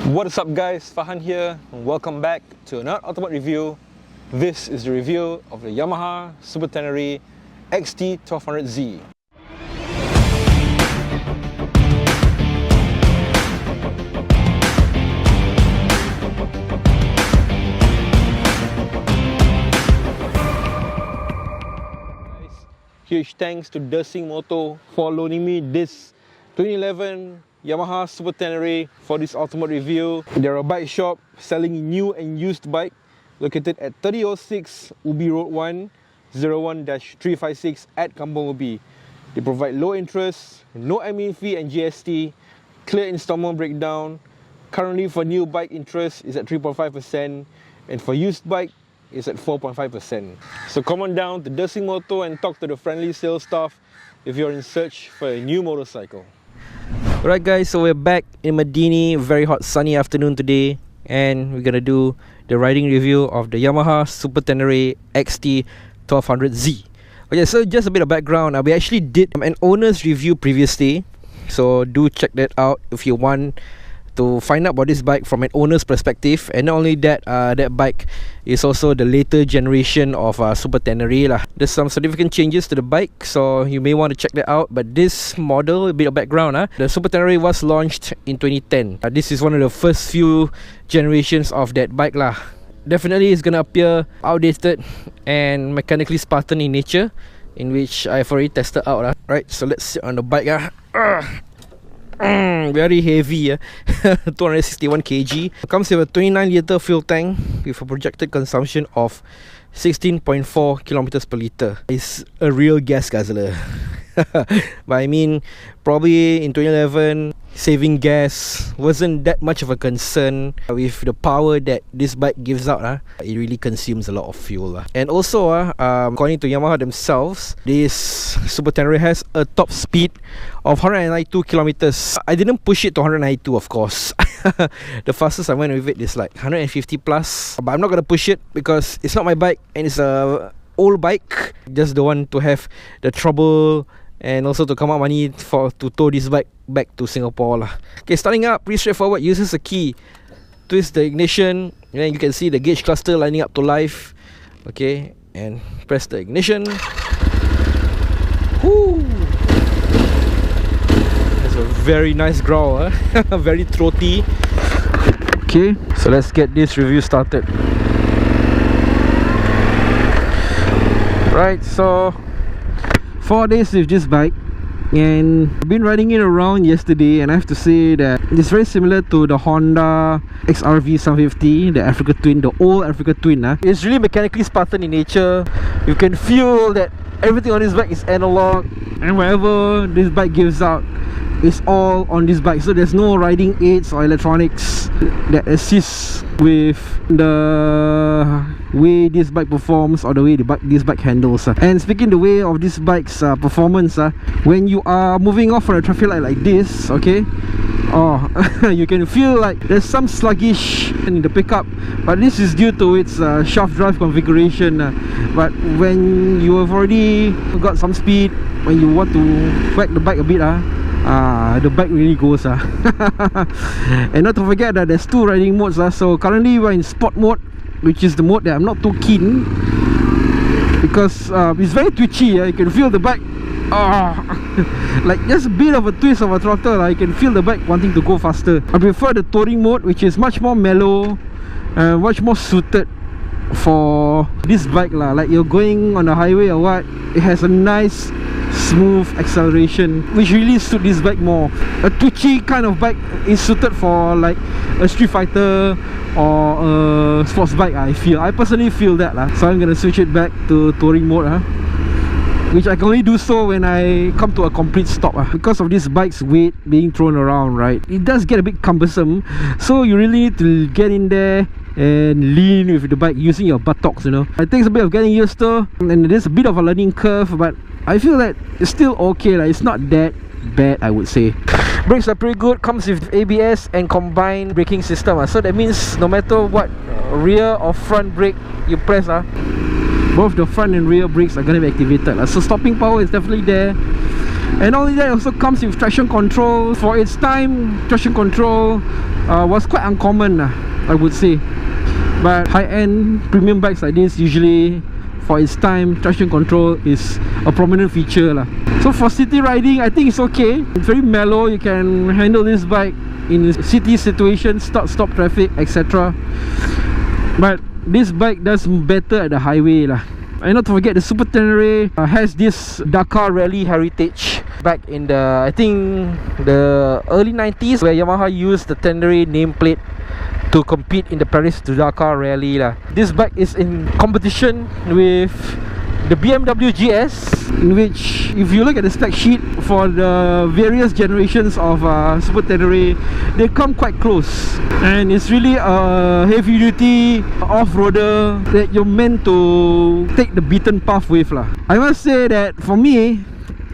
What is up guys, Farhan here and welcome back to another ultimate review. This is the review of the Yamaha Super Tenere XT1200Z. Huge thanks to Xing Motor for loaning me this 2011 Yamaha Super Tenere for this ultimate review. They're a bike shop selling new and used bike located at 3006 Ubi Road 1 01-356 at Kampong Ubi. They provide low interest, no admin fee and GST, clear installment breakdown. Currently for new bike interest is at 3.5% and for used bike is at 4.5%. So come on down to Xing Motor and talk to the friendly sales staff if you're in search for a new motorcycle. Alright guys, so we're back in Madini, very hot sunny afternoon today, and we're gonna do the riding review of the Yamaha Super Tenere XT1200Z. Okay, so just a bit of background. We actually did an owner's review previously, so do check that out if you want to find out about this bike from an owner's perspective. And not only that, that bike is also the later generation of Super Tenere lah. There's some significant changes to the bike, so you may want to check that out. But this model, a bit of background, the Super Tenere was launched in 2010. This is one of the first few generations of that bike lah. Definitely it's gonna appear outdated and mechanically Spartan in nature, in which I've already tested out lah. Right, so let's sit on the bike very heavy, 261 kg. Comes with a 29 litre fuel tank with a projected consumption of 16.4 kilometers per litre. It's a real gas guzzler. But I mean, probably in 2011, saving gas wasn't that much of a concern. With the power that this bike gives out, it really consumes a lot of fuel. And also, according to Yamaha themselves, this Super Tenere has a top speed of 192 kilometers. I didn't push it to 192, of course. The fastest I went with it is like 150 plus. But I'm not gonna push it because it's not my bike and it's a old bike. Just don't want to have the trouble and also to come out money to tow this bike back to Singapore lah. Okay, starting up, pretty straightforward. Uses a key, twist the ignition, and then you can see the gauge cluster lining up to life. Okay, and press the ignition. Woo! That's a very nice growl, very throaty. Okay, so let's get this review started. Right, so 4 days with this bike, and I've been riding it around yesterday, and I have to say that it's very similar to the Honda XRV 750, the Africa Twin, the old Africa Twin. It's really mechanically Spartan in nature. You can feel that everything on this bike is analog, and whatever this bike gives out is all on this bike. So there's no riding aids or electronics that assists with the way this bike performs or the way this bike handles. And speaking the way of this bike's performance, when you are moving off on a traffic light like this, okay, you can feel like there's some sluggish in the pickup, but this is due to its shaft drive configuration. But when you have already got some speed, when you want to whack the bike a bit, the bike really goes. And not to forget that there's two riding modes. So currently we're in sport mode, which is the mode that I'm not too keen, because it's very twitchy. You can feel the bike like just a bit of a twist of a throttle, you can feel the bike wanting to go faster. I prefer the touring mode, which is much more mellow, much more suited for this bike lah. Like you're going on the highway or what, it has a nice smooth acceleration, which really suits this bike more. A twitchy kind of bike is suited for like a Street Fighter or a sports bike. I personally feel that lah. So I'm gonna switch it back to touring mode, which I can only do so when I come to a complete stop. Because of this bike's weight being thrown around, right, it does get a bit cumbersome. So you really need to get in there and lean with the bike using your buttocks, It takes a bit of getting used to, and there's a bit of a learning curve, but I feel that it's still okay. It's not that bad, I would say. Brakes are pretty good. Comes with ABS and combined braking system. So that means no matter what rear or front brake you press, both the front and rear brakes are going to be activated. So stopping power is definitely there. And not only that, it also comes with traction control. For its time, traction control was quite uncommon, I would say. But high-end premium bikes like this, usually for its time, traction control is a prominent feature lah. So for city riding, I think it's okay. It's very mellow. You can handle this bike in city situations, stop traffic, etc. But this bike does better at the highway lah. And not to forget, the Super Tenere has this Dakar Rally heritage back in the, I think, the early 90s, where Yamaha used the Tenere nameplate to compete in the Paris to Dakar Rally lah. This bike is in competition with the BMW GS, in which, if you look at the spec sheet for the various generations of Super Tenere, they come quite close. And it's really a heavy duty off-roader that you're meant to take the beaten path with lah. I must say that for me,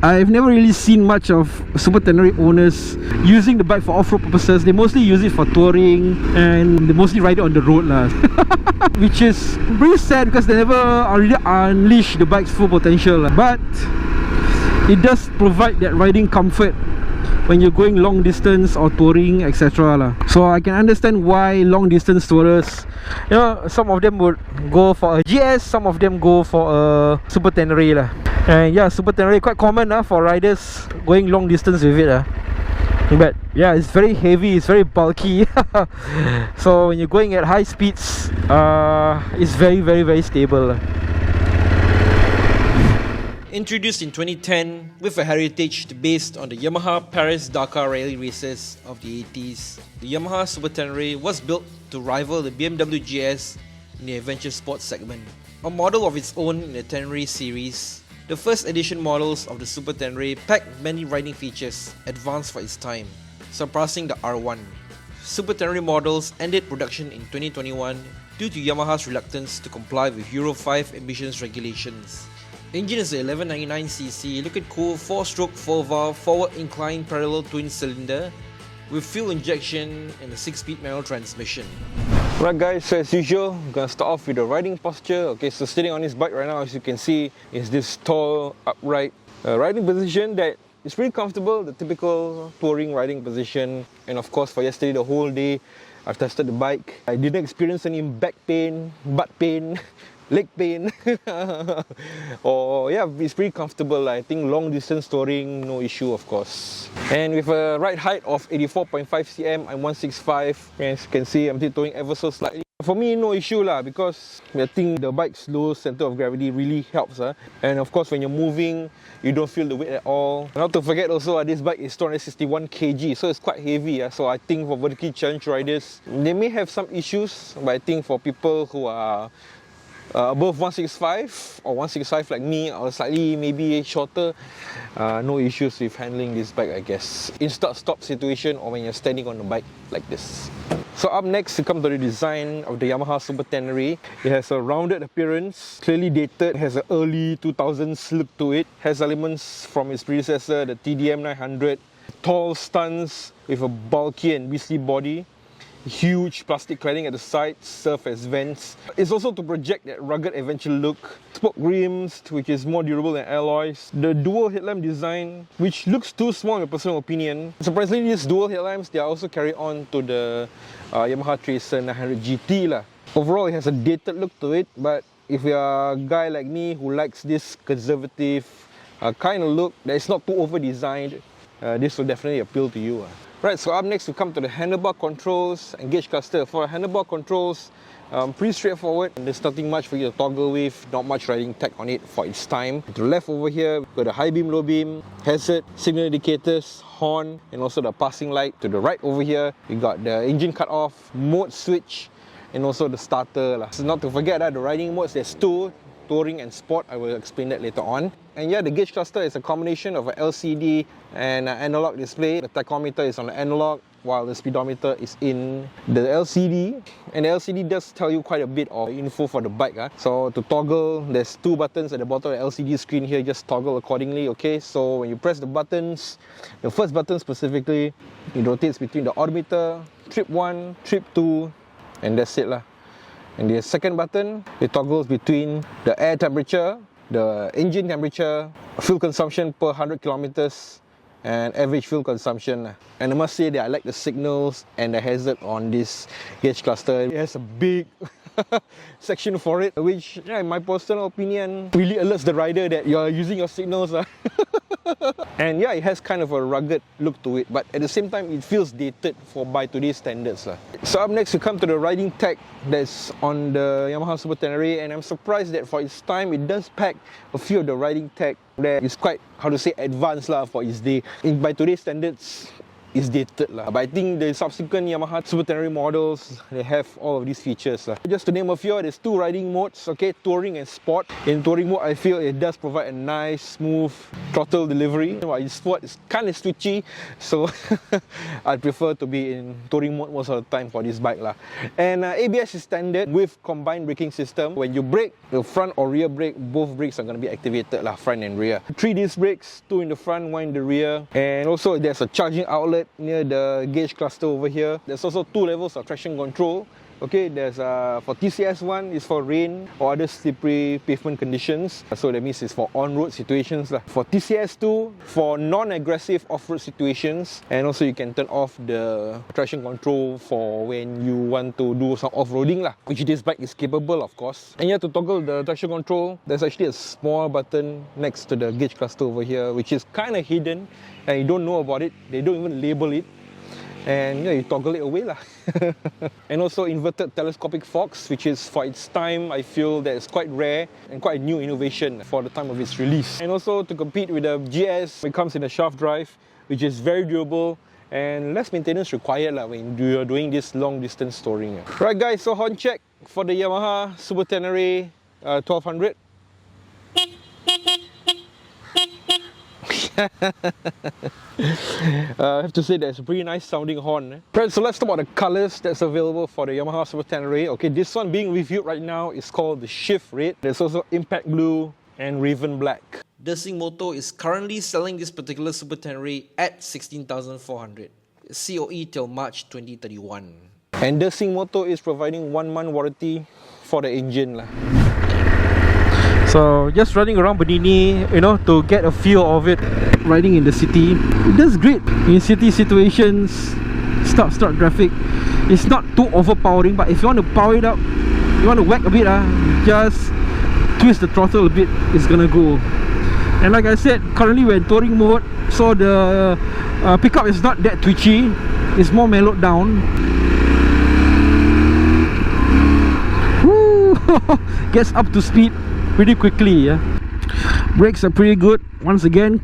I've never really seen much of Super Tenere owners using the bike for off-road purposes. They mostly use it for touring, and they mostly ride it on the road lah. Which is pretty sad, because they never really unleash the bike's full potential lah. But it does provide that riding comfort when you're going long distance or touring, etc. lah. So I can understand why long distance tourers, you know, some of them would go for a GS, some of them go for a Super Tenere lah. And yeah, Super Tenere quite common for riders going long distance with it but yeah, it's very heavy, it's very bulky. So when you're going at high speeds, it's very stable. Introduced in 2010 with a heritage based on the Yamaha Paris-Dakar rally races of the 80s, the Yamaha Super Tenere was built to rival the BMW GS in the adventure sports segment. A model of its own in the Tenere series, the first edition models of the Super Tenere packed many riding features advanced for its time, surpassing the R1. Super Tenere models ended production in 2021 due to Yamaha's reluctance to comply with Euro 5 emissions regulations. Engine is a 1199cc liquid cooled 4-stroke 4-valve forward inclined parallel twin cylinder with fuel injection and a 6-speed manual transmission. Right guys, so as usual, I'm gonna start off with the riding posture. Okay, so sitting on this bike right now, as you can see, is this tall, upright riding position that is pretty comfortable, the typical touring riding position. And of course, for yesterday, the whole day, I've tested the bike. I didn't experience any back pain, butt pain, leg pain. Or yeah, it's pretty comfortable. I think long distance touring, no issue of course. And with a ride height of 84.5 cm, I'm 165. As you can see, I'm tiptoeing ever so slightly. For me, no issue lah, because I think the bike's low center of gravity really helps. And of course, when you're moving, you don't feel the weight at all. Not to forget also, this bike is 261 kg, so it's quite heavy. So I think for vertically challenged riders, they may have some issues, but I think for people who are above 165 or 165 like me, or slightly maybe shorter, no issues with handling this bike, I guess, in start-stop situation or when you're standing on a bike like this. So up next, we come to the design of the Yamaha Super Tenere. It has a rounded appearance, clearly dated, has an early 2000s look to it, has elements from its predecessor, the TDM 900, tall stance with a bulky and beastly body. Huge plastic cladding at the sides serve as vents. It's also to project that rugged adventure look. Spoke rims, which is more durable than alloys. The dual headlamp design, which looks too small in my personal opinion. Surprisingly, these dual headlamps, they are also carried on to the Yamaha Tracer 900 GT lah. Overall, it has a dated look to it, but if you're a guy like me who likes this conservative kind of look that is not too over-designed, this will definitely appeal to you. Right, so up next we come to the handlebar controls and gauge cluster. For handlebar controls, pretty straightforward. There's nothing much for you to toggle with, not much riding tech on it for its time. To the left over here, we've got the high beam, low beam, hazard, signal indicators, horn, and also the passing light. To the right over here, we got the engine cut-off, mode switch, and also the starter. So not to forget the riding modes, there's two, touring and sport. I will explain that later on. And yeah, the gauge cluster is a combination of an LCD and an analog display. The tachometer is on the analog, while the speedometer is in the LCD. And the LCD does tell you quite a bit of info for the bike. So to toggle, there's two buttons at the bottom of the LCD screen here. Just toggle accordingly, okay? So when you press the buttons, the first button specifically, it rotates between the odometer, trip 1, trip 2, and that's it lah. And the second button, it toggles between the air temperature, the engine temperature, fuel consumption per 100 kilometers, and average fuel consumption. And I must say that I like the signals and the hazard on this gauge cluster. It has a big section for it, which, yeah, in my personal opinion, really alerts the rider that you're using your signals. And yeah, it has kind of a rugged look to it, but at the same time, it feels dated by today's standards. So up next, we come to the riding tech that's on the Yamaha Super Tenere, and I'm surprised that for its time, it does pack a few of the riding tech that is quite, how to say, advanced for its day. By today's standards, is dated but I think the subsequent Yamaha Super Tenere models, they have all of these features Just to name a few, there's two riding modes, okay, touring and sport. In touring mode, I feel it does provide a nice, smooth throttle delivery. While in sport, it's kind of switchy, so I prefer to be in touring mode most of the time for this bike And ABS is standard with combined braking system. When you brake, the front or rear brake, both brakes are going to be activated front and rear. 3 disc brakes, 2 in the front, 1 in the rear, and also there's a charging outlet near the gauge cluster over here. There's also 2 levels of traction control. Okay, there's for TCS1 is for rain or other slippery pavement conditions, so that means it's for on-road situations For TCS2, for non-aggressive off-road situations, and also you can turn off the traction control for when you want to do some off-roading which this bike is capable, of course. And yeah, to toggle the traction control, there's actually a small button next to the gauge cluster over here, which is kind of hidden and you don't know about it. They don't even label it. And yeah, you toggle it away And also inverted telescopic forks, which is, for its time, I feel that it's quite rare and quite a new innovation for the time of its release. And also to compete with the GS, it comes in a shaft drive, which is very durable and less maintenance required when you're doing this long distance touring. Right guys, so horn check for the Yamaha Super Tenere 1200. I have to say that's a pretty nice sounding horn. Right, so let's talk about the colors that's available for the Yamaha Super Tenere. Okay, this one being reviewed right now is called the Shift Red. There's also Impact Blue and Raven Black. The Xing Motor is currently selling this particular Super Tenere at 16,400. COE till March 2031. And the Xing Motor is providing 1-month warranty for the engine So just running around Bernini, to get a feel of it, riding in the city, it does great in city situations, start traffic. It's not too overpowering, but if you want to power it up, you want to whack a bit, just twist the throttle a bit, it's gonna go. And like I said, currently we're in touring mode, so the pickup is not that twitchy, it's more mellowed down. Woo! Gets up to speed pretty quickly. Brakes are pretty good. Once again,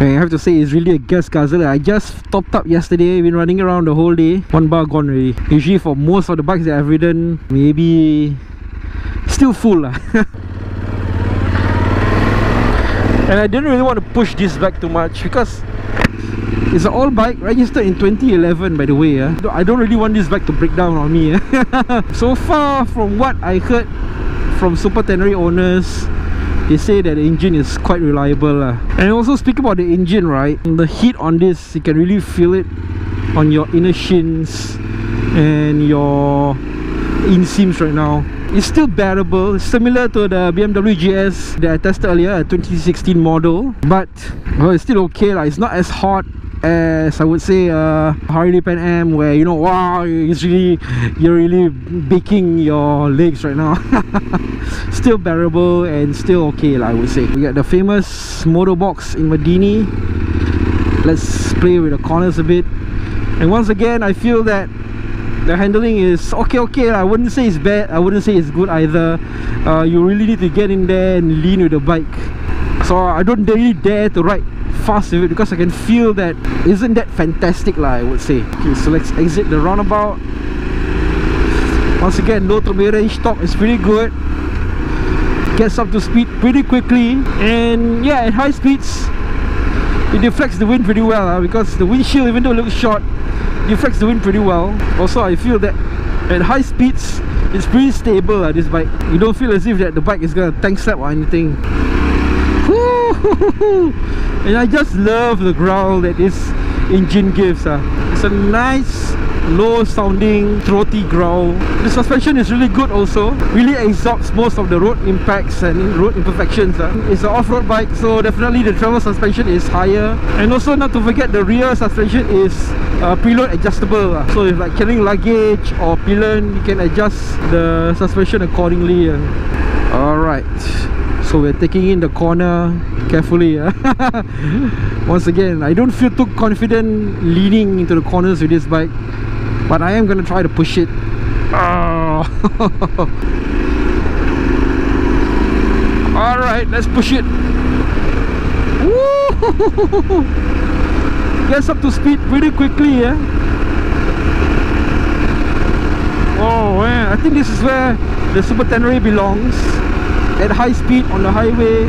I have to say it's really a gas guzzler. I just topped up yesterday, been running around the whole day. 1 bar gone already. Usually for most of the bikes that I've ridden, maybe still full And I didn't really want to push this back too much because it's an old bike, registered in 2011 by the way. I don't really want this bike to break down on me. So far, from what I heard from Super Tenere owners, they say that the engine is quite reliable And also speaking about the engine, right, the heat on this, you can really feel it on your inner shins and your inseams right now. It's still bearable, similar to the BMW GS that I tested earlier, a 2016 model, but it's still okay It's not as hot as I would say Harley Pan Am, where wow, you're really baking your legs right now. Still bearable and still okay I would say. We got the famous motor box in Madini. Let's play with the corners a bit. And once again, I feel that the handling is okay. I wouldn't say it's bad, I wouldn't say it's good either. You really need to get in there and lean with the bike. So I don't really dare to ride fast with it because I can feel that isn't that fantastic I would say. Okay, so let's exit the roundabout. Once again, low to mid-range torque is pretty good. Gets up to speed pretty quickly, and yeah, at high speeds it deflects the wind pretty well because the windshield, even though it looks short, deflects the wind pretty well. Also, I feel that at high speeds it's pretty stable this bike. You don't feel as if that the bike is gonna tank slap or anything. And I just love the growl that is engine gives. It's a nice low sounding throaty growl. The suspension is really good also, really absorbs most of the road impacts and road imperfections. It's an off-road bike, so definitely the travel suspension is higher, and also not to forget the rear suspension is preload adjustable. So if like carrying luggage or pillion, you can adjust the suspension accordingly. Alright, so we're taking in the corner carefully. Once again, I don't feel too confident leaning into the corners with this bike, but I am going to try to push it. Alright, let's push it. Woo! Gets up to speed pretty quickly. Oh man, I think this is where the Super Tenere belongs. At high speed on the highway.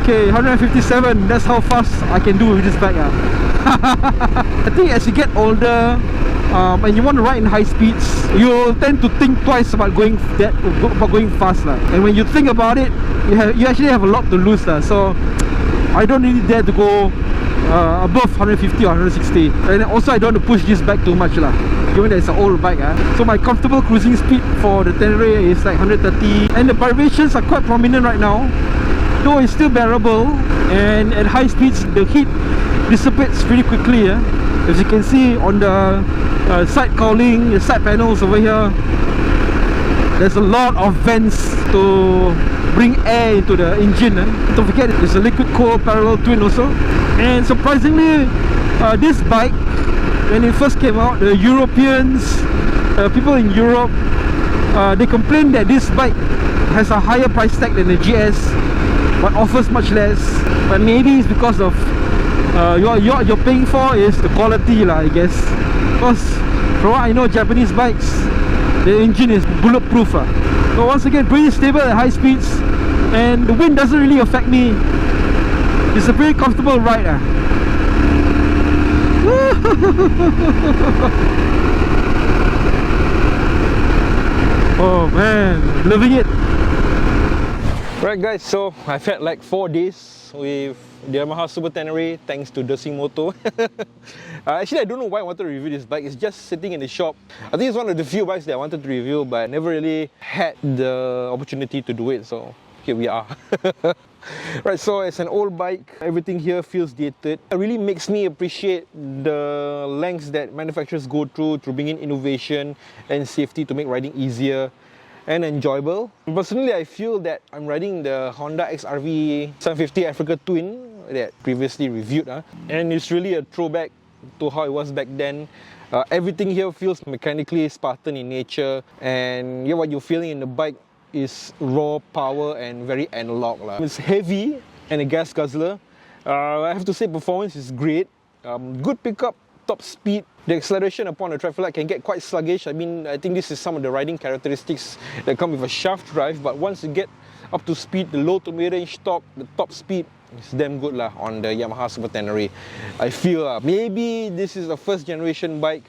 Okay, 157, that's how fast I can do with this bike. I think as you get older and you want to ride in high speeds, you'll tend to think twice about going fast. And when you think about it, you actually have a lot to lose. So I don't really dare to go above 150 or 160. And also I don't want to push this bike too much, given that it's an old bike. So my comfortable cruising speed for the Tenere is like 130, and the vibrations are quite prominent right now, though it's still bearable. And at high speeds the heat dissipates pretty quickly. As you can see on the side cowling, the side panels over here, there's a lot of vents to bring air into the engine. Don't forget, it's a liquid cooled parallel twin also. And surprisingly, this bike, when it first came out, the Europeans, people in Europe, they complained that this bike has a higher price tag than the GS, but offers much less. But maybe it's because of what you're paying for is the quality, I guess. Because from what I know, Japanese bikes, the engine is bulletproof. So once again, pretty stable at high speeds, and the wind doesn't really affect me. It's a pretty comfortable ride. Oh man, loving it. Right guys, so I've had like 4 days with the Yamaha Super Tenere thanks to the Xing Motor. Actually, I don't know why I wanted to review this bike. It's just sitting in the shop. I think it's one of the few bikes that I wanted to review, but I never really had the opportunity to do it, so here we are. Right, so it's an old bike. Everything here feels dated. It really makes me appreciate the lengths that manufacturers go through to bring in innovation and safety to make riding easier and enjoyable. Personally, I feel that I'm riding the Honda XRV 750 Africa Twin that previously reviewed, and it's really a throwback to how it was back then. Everything here feels mechanically Spartan in nature, and what you're feeling in the bike is raw power and very analog. It's heavy and a gas guzzler. I have to say performance is great. Good pickup, top speed. The acceleration upon the traffic light can get quite sluggish. I mean, I think this is some of the riding characteristics that come with a shaft drive, but once you get up to speed, the low to mid-range torque, the top speed, it's damn good on the Yamaha Super Tenere. I feel maybe this is a first generation bike.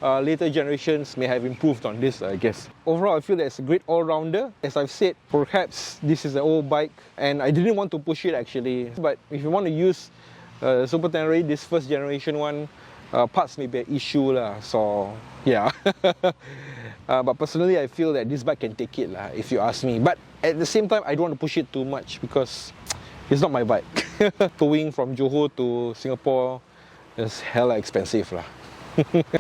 Later generations may have improved on this, I guess. Overall, I feel that it's a great all-rounder. As I've said, perhaps this is an old bike and I didn't want to push it actually. But if you want to use Super Tenere, this first generation one, parts may be an issue. So, yeah. But personally, I feel that this bike can take it, if you ask me. But at the same time, I don't want to push it too much because it's not my bike. Towing from Johor to Singapore is hella expensive.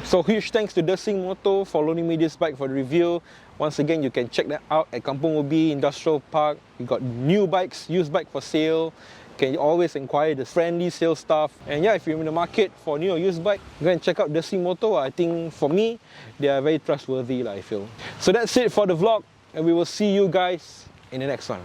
So huge thanks to the Xing Motor for loaning me this bike for the review. Once again, you can check that out at Kampung Ubi Industrial Park. We got new bikes, used bike for sale. You can always inquire the friendly sales staff. And if you're in the market for new or used bike, go and check out the Xing Motor. I think for me, they are very trustworthy, I feel. So that's it for the vlog, and we will see you guys in the next one.